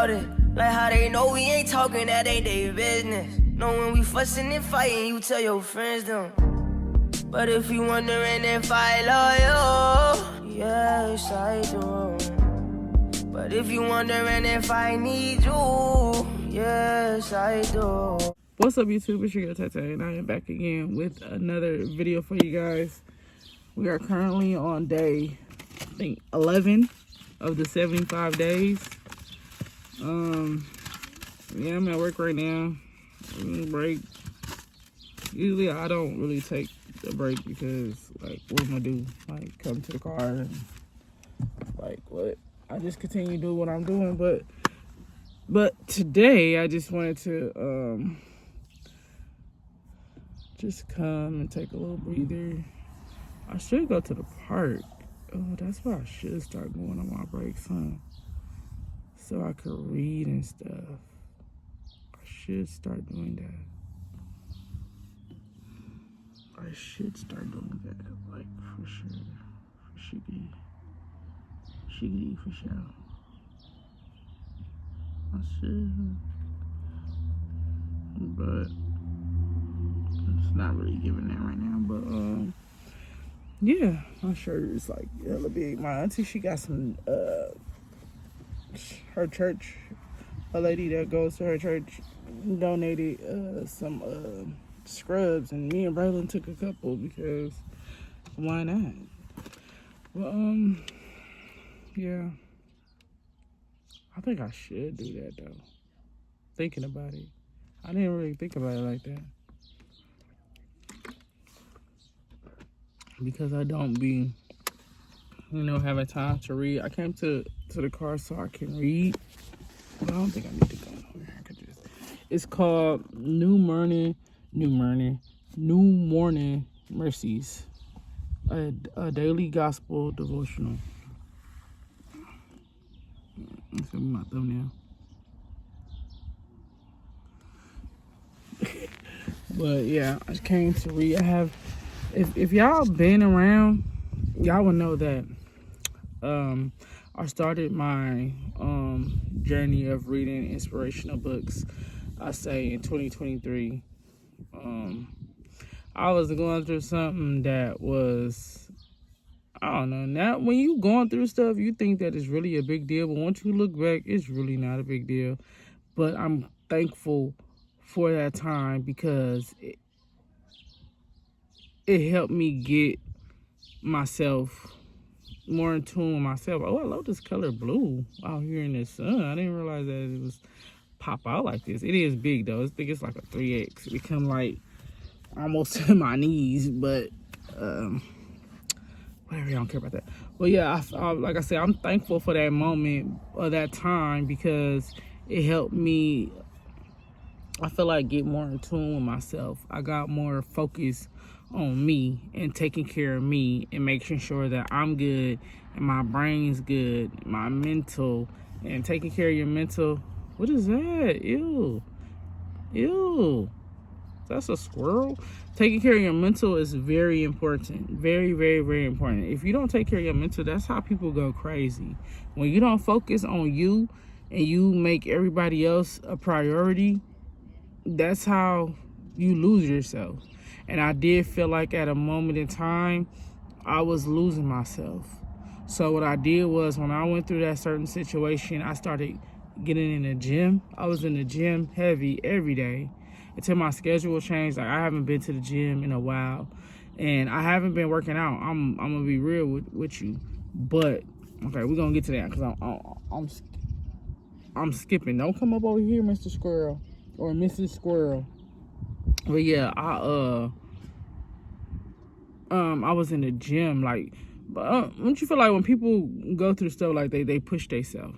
about it. Like how they know we ain't talking, that ain't their business. Know when we fussing and fighting, you tell your friends them. But if you wondering if I love you, yes I do. But if you wondering if I need you, yes I do. What's up, YouTube? It's your girl Tata, and I am back again with another video for you guys. We are currently on day, I think, 11 of the 75 days. Yeah, I'm at work right now. Break. Usually I don't really take a break because, like, what am I do? Like, come to the car and, like, what? I just continue to do what I'm doing, but today I just wanted to, just come and take a little breather. I should go to the park. Oh, that's where I should start going on my breaks, huh? So I could read and stuff. I should start doing that. I should start doing that, like, for sure. For shiggity for sure. I should. But it's not really giving that right now. But, yeah, my shirt is like hella big. My auntie, she got some, her church, a lady that goes to her church donated some scrubs, and me and Braylon took a couple because why not? Well, yeah, I think I should do that though. Thinking about it, I didn't really think about it like that because I don't be, having time to read. I came to the car so I can read. But I don't think I need to go nowhere. I could just. It's called New Morning Mercies, a daily gospel devotional. That's gonna be my thumbnail. But yeah, I came to read. I have, if y'all been around, y'all would know that I started my journey of reading inspirational books, I say, in 2023. I was going through something that was, I don't know, now when you going through stuff, you think that it's really a big deal, but once you look back, it's really not a big deal. But I'm thankful for that time because it helped me get myself more in tune with myself. Oh, I love this color blue out here in the sun. I didn't realize that it was pop out like this. It is big though. I think it's like a 3X. It become like almost to my knees, but whatever, I don't care about that. But yeah, I like I said, I'm thankful for that moment or that time because it helped me, I feel like, get more in tune with myself. I got more focus on me and taking care of me and making sure that I'm good and my brain's good, my mental, and taking care of your mental. What is that? Ew. That's a squirrel. Taking care of your mental is very important. Very, very, very important. If you don't take care of your mental, that's how people go crazy. When you don't focus on you and you make everybody else a priority, that's how you lose yourself. And I did feel like at a moment in time, I was losing myself. So what I did was, when I went through that certain situation, I started getting in the gym. I was in the gym heavy every day until my schedule changed. Like, I haven't been to the gym in a while, and I haven't been working out. I'm gonna be real with you. But okay, we're gonna get to that because I'm skipping. Don't come up over here, Mr. Squirrel or Mrs. Squirrel. But yeah, I was in the gym, like, but don't you feel like when people go through stuff like they push themselves,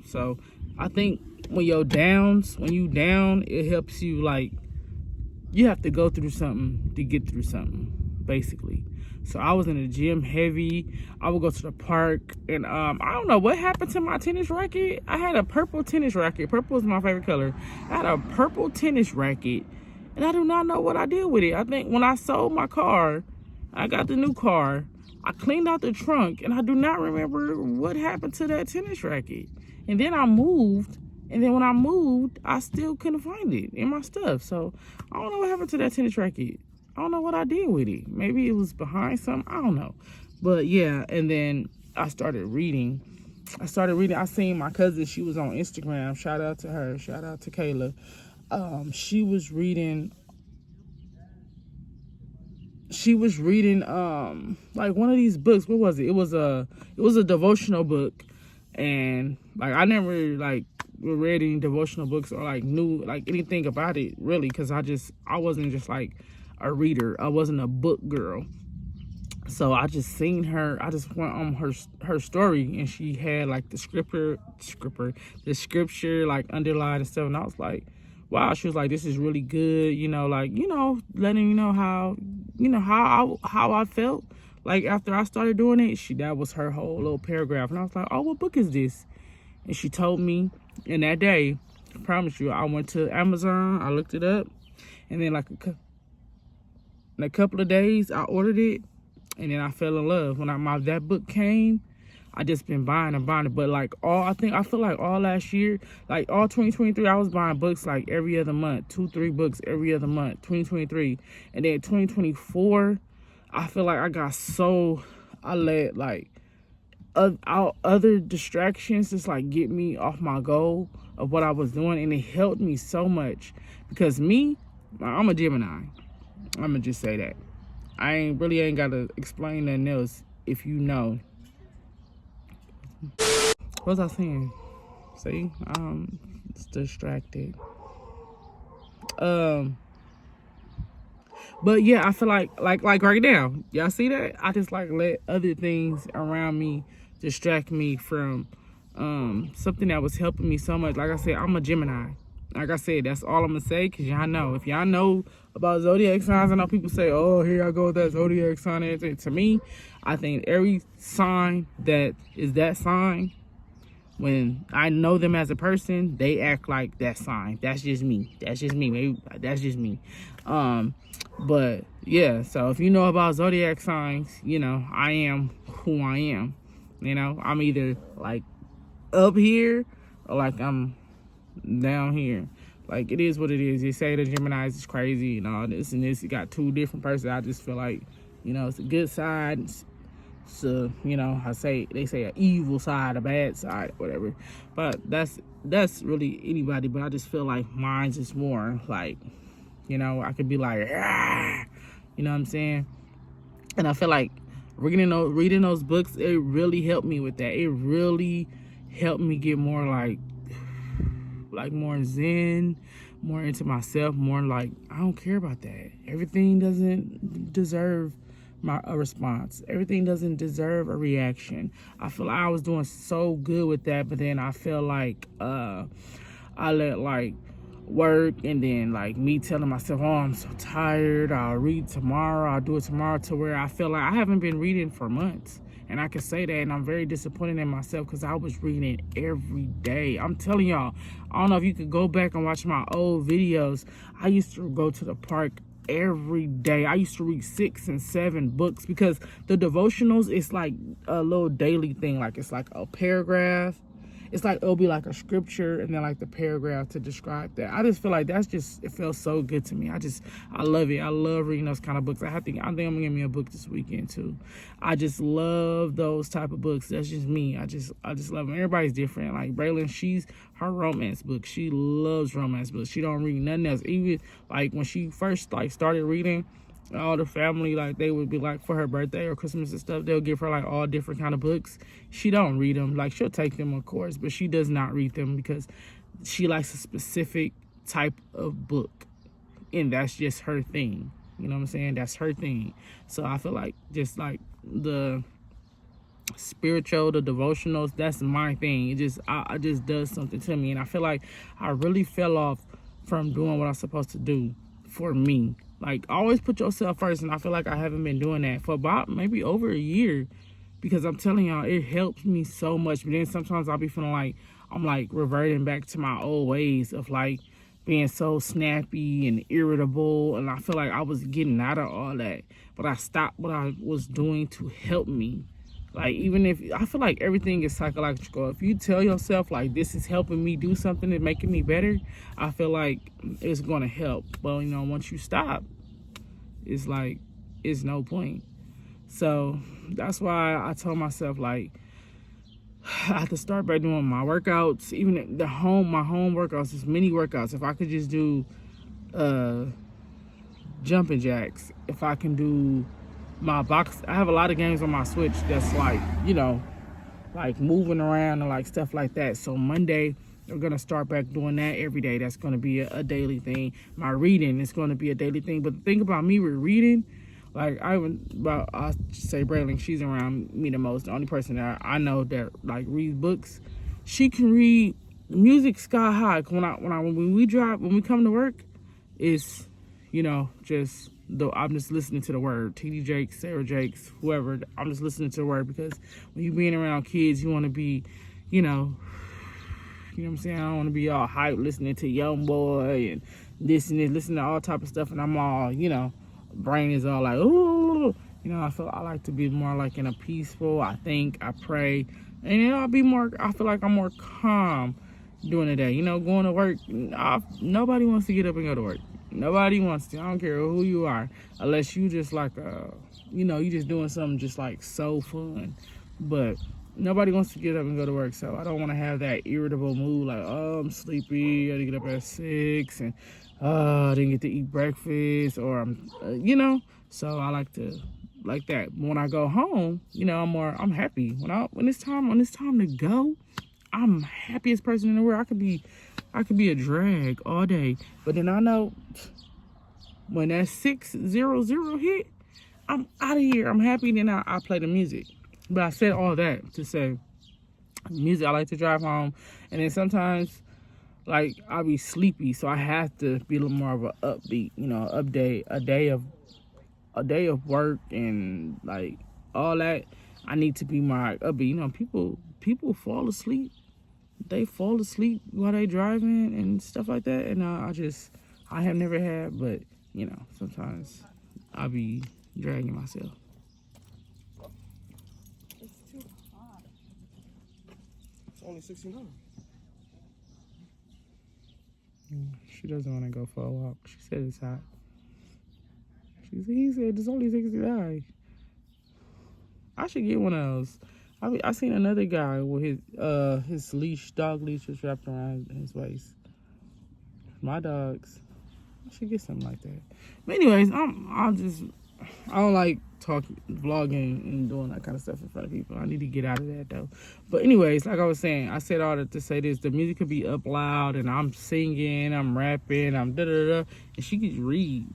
So I think when you down, it helps you, like, you have to go through something to get through something, basically. So I was in the gym heavy. I would go to the park, and I don't know what happened to my tennis racket. I had a purple tennis racket. Purple is my favorite color. I had a purple tennis racket, and I do not know what I did with it. I think when I sold my car, I got the new car, I cleaned out the trunk, and I do not remember what happened to that tennis racket. And then I moved, And then when I moved, I still couldn't find it in my stuff. So I don't know what happened to that tennis racket. I don't know what I did with it. Maybe it was behind something. I don't know. But yeah, and then I started reading. I seen my cousin. She was on Instagram. Shout out to her. Shout out to Kayla. She was reading like one of these books. What was it? It was a devotional book. And like I never like read any devotional books or like knew like anything about it really, because I wasn't just like a reader. I wasn't a book girl. So I just seen her. I just went on her story, and she had like the scripture like underlined and stuff. And I was like, wow. She was like, this is really good. Letting you know how I felt like after I started doing it. That was her whole little paragraph, and I was like, oh, what book is this? And she told me. And that day, I promise you, I went to Amazon. I looked it up, and then like in a couple of days, I ordered it. And then I fell in love. When that book came, I just been buying and buying it. But like I feel like all last year, like all 2023, I was buying books like every other month, 2-3 books every other month, 2023. And then 2024, I feel like I let like other distractions just like get me off my goal of what I was doing. And it helped me so much because I'm a Gemini. I'm gonna just say that. I ain't gotta explain nothing else if you know. What was I saying? See, I'm distracted. But yeah, I feel like right now, y'all see that? I just like let other things around me distract me from something that was helping me so much. Like I said, I'm a Gemini. Like I said, that's all I'm gonna say, because y'all know. If y'all know about zodiac signs, I know people say, oh, here I go with that zodiac sign and everything. To me, I think every sign that is that sign, when I know them as a person, they act like that sign. That's just me. Maybe that's just me. But yeah, so if you know about zodiac signs, I am who I am. I'm either like up here or like I'm down here. Like, it is what it is. They say the Geminis is crazy and all this and this. You got two different persons. I just feel like, it's a good side. So, they say an evil side, a bad side, whatever. But that's really anybody. But I just feel like mine's is more like, I could be like, ah, you know what I'm saying? And I feel like reading those books, it really helped me with that. It really helped me get more like more zen, more into myself, more like, I don't care about that. Everything doesn't deserve a response. Everything doesn't deserve a reaction. I feel like I was doing so good with that, but then I feel like I let like work and then like me telling myself, oh, I'm so tired, I'll read tomorrow, I'll do it tomorrow, to where I feel like I haven't been reading for months. And I can say that, and I'm very disappointed in myself because I was reading every day. I'm telling y'all, I don't know if you could go back and watch my old videos. I used to go to the park every day. I used to read 6 and 7 books, because the devotionals, it's like a little daily thing. Like, it's like a paragraph. It's like, it'll be like a scripture and then like the paragraph to describe that. I just feel like it feels so good to me. I love it. I love reading those kind of books. I think I'm gonna get me a book this weekend too. I just love those type of books. That's just me. I just love them. Everybody's different. Like Braylon, her romance book. She loves romance books. She don't read nothing else. Even like when she first like started reading, all the family, like, they would be like, for her birthday or Christmas and stuff, they'll give her like all different kind of books. She don't read them. Like, she'll take them, of course, but she does not read them because she likes a specific type of book, and that's just her thing. You know what I'm saying? That's her thing. So I feel like just like the spiritual, the devotionals, that's my thing. It just does something to me, and I feel like I really fell off from doing what I'm supposed to do for me. Like, always put yourself first, and I feel like I haven't been doing that for about maybe over a year, because I'm telling y'all, it helps me so much. But then sometimes I'll be feeling like I'm like reverting back to my old ways of like being so snappy and irritable, and I feel like I was getting out of all that, but I stopped what I was doing to help me. Like, even if, I feel like everything is psychological. If you tell yourself, like, this is helping me do something and making me better, I feel like it's going to help. But, you know, once you stop, it's like, it's no point. So, that's why I told myself, like, I have to start by doing my workouts, even my home workouts, just mini workouts. If I could just do jumping jacks, if I can do my box, I have a lot of games on my Switch that's like, you know, like moving around and like stuff like that. So Monday, we're gonna start back doing that every day. That's gonna be a daily thing. My reading is gonna be a daily thing. But the thing about me with reading, like I say Braylon, she's around me the most. The only person that I know that like reads books. She can read music sky high. When we come to work, it's, you know, just I'm just listening to the word. TD Jakes, Sarah Jakes, whoever. I'm just listening to the word, because when you're being around kids, you want to be, you know what I'm saying? I don't want to be all hype listening to Young Boy and this and this, listening to all type of stuff, and I'm all, you know, brain is all like, ooh. You know, I like to be more like in a peaceful, I think, I pray, and you know, I feel like I'm more calm during the day. You know, going to work, nobody wants to get up and go to work. Nobody wants to. I don't care who you are, unless you just like, you know, you just doing something just like so fun. But nobody wants to get up and go to work, so I don't want to have that irritable mood like, oh, I'm sleepy, I had to get up at 6, and I didn't get to eat breakfast, or I'm, you know. So I like to like that. When I go home, you know, I'm happy. When it's time to go, I'm the happiest person in the world. I could be a drag all day, but then I know when that 6:00 hit, I'm out of here. I'm happy. Then I play the music. But I said all that to say, music, I like to drive home, and then sometimes, like, I'll be sleepy, so I have to be a little more of an upbeat, you know, a day of work and like all that. I need to be more upbeat. You know, people fall asleep. They fall asleep while they driving and stuff like that, and I have never had, but you know, sometimes I'll be dragging myself. It's too hot. It's only $16. She doesn't want to go for a walk. She said it's hot. He said it's only $60. I should get one of those. I seen another guy with his dog leash was wrapped around his waist. My dogs. I should get something like that. But anyways, I don't like vlogging and doing that kind of stuff in front of people. I need to get out of that though. But anyways, like I was saying, I said all that to say this: the music could be up loud, and I'm singing, I'm rapping, I'm da da da, and she could read.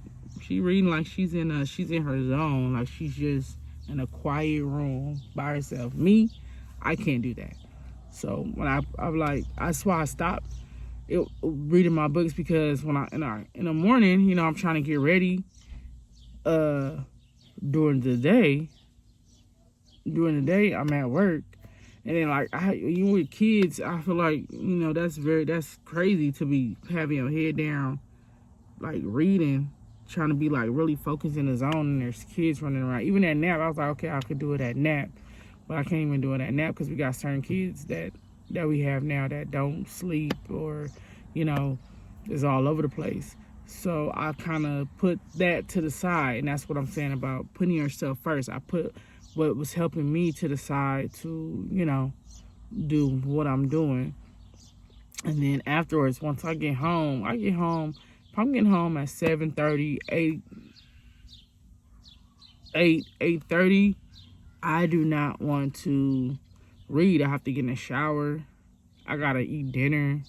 She reading like she's in her zone, like she's just in a quiet room by herself. Me, I can't do that. So when I'm like, that's why I stopped reading my books, because when in the morning, you know, I'm trying to get ready. During the day, I'm at work, and then like you with kids, I feel like, you know, that's crazy to be having your head down, like reading, trying to be like really focused in the zone, and there's kids running around. Even at nap, I was like, okay, I could do it at nap, but I can't even do it at nap because we got certain kids that we have now that don't sleep, or, you know, is all over the place. So I kind of put that to the side, and that's what I'm saying about putting yourself first. I put what was helping me to the side to, you know, do what I'm doing. And then afterwards, once I get home, if I'm getting home at 7:30, 8:30, I do not want to read. I have to get in the shower. I gotta eat dinner.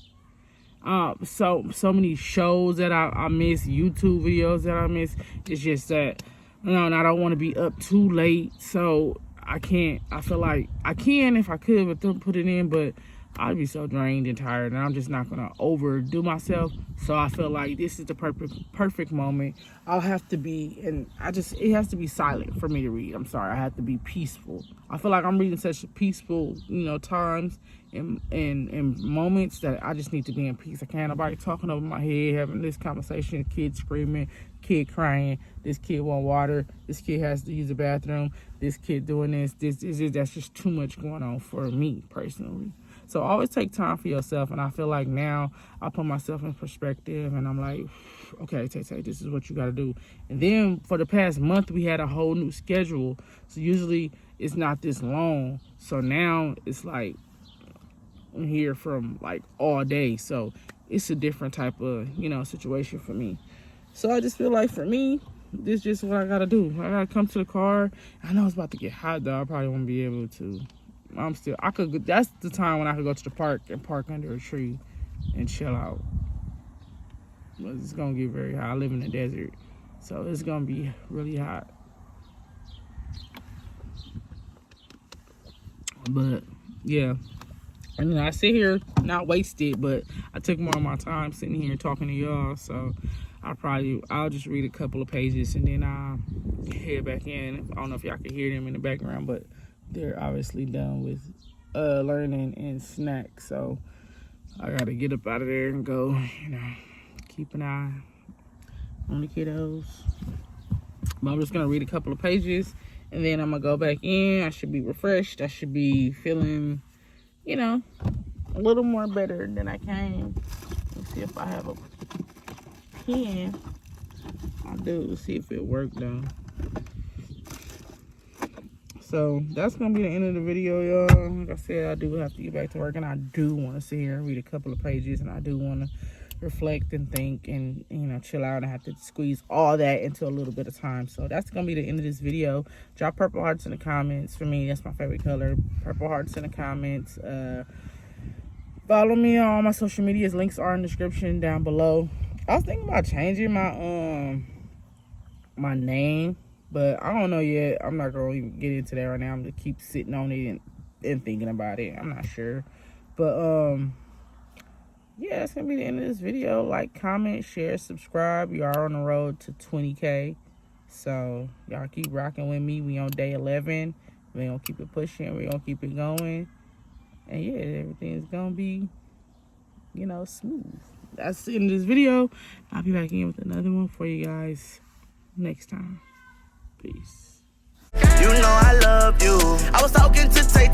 So many shows that I miss, YouTube videos that I miss. It's just that, you know, and I don't want to be up too late, so I can't. I feel like I can if I could, but don't put it in. But I'd be so drained and tired, and I'm just not gonna overdo myself. So I feel like this is the perfect moment. I'll have to be, and it has to be silent for me to read. I'm sorry, I have to be peaceful. I feel like I'm reading such peaceful, times and moments that I just need to be in peace. I can't have nobody talking over my head, having this conversation, kid screaming, kid crying, this kid want water, this kid has to use the bathroom, this kid doing this, that's just too much going on for me personally. So always take time for yourself, and I feel like now I put myself in perspective, and I'm like, okay, Tay, this is what you got to do. And then for the past month, we had a whole new schedule, so usually it's not this long. So now it's like I'm here from like all day, so it's a different type of situation for me. So I just feel like for me, this is just what I gotta do. I gotta come to the car. I know it's about to get hot though. I probably won't be able to. That's the time when I could go to the park and park under a tree and chill out. But it's gonna get very hot. I live in the desert, so it's gonna be really hot. But yeah, and I sit here, not wasted, but I took more of my time sitting here talking to y'all. So I'll just read a couple of pages and then I'll head back in. I don't know if y'all can hear them in the background, but they're obviously done with learning and snacks. So I gotta get up out of there and go, keep an eye on the kiddos. But I'm just gonna read a couple of pages and then I'm gonna go back in. I should be refreshed. I should be feeling, a little more better than I came. Let's see if I have a pen. I do. Let's see if it worked though. So that's gonna be the end of the video, y'all. Like I said, I do have to get back to work, and I do want to sit here and read a couple of pages, and I do want to reflect and think and chill out. And I have to squeeze all that into a little bit of time. So that's gonna be the end of this video. Drop purple hearts in the comments. For me, that's my favorite color. Purple hearts in the comments. Follow me on all my social medias. Links are in the description down below. I was thinking about changing my name, but I don't know yet. I'm not gonna even get into that right now. I'm gonna keep sitting on it and thinking about it. I'm not sure, but yeah, that's gonna be the end of this video. Like, comment, share, subscribe. We are on the road to 20K, so y'all keep rocking with me. We on day 11. We gonna keep it pushing. We gonna keep it going, and yeah, everything's gonna be smooth. That's the end of this video. I'll be back in with another one for you guys next time. Peace. You know I love you. I was talking to Tay.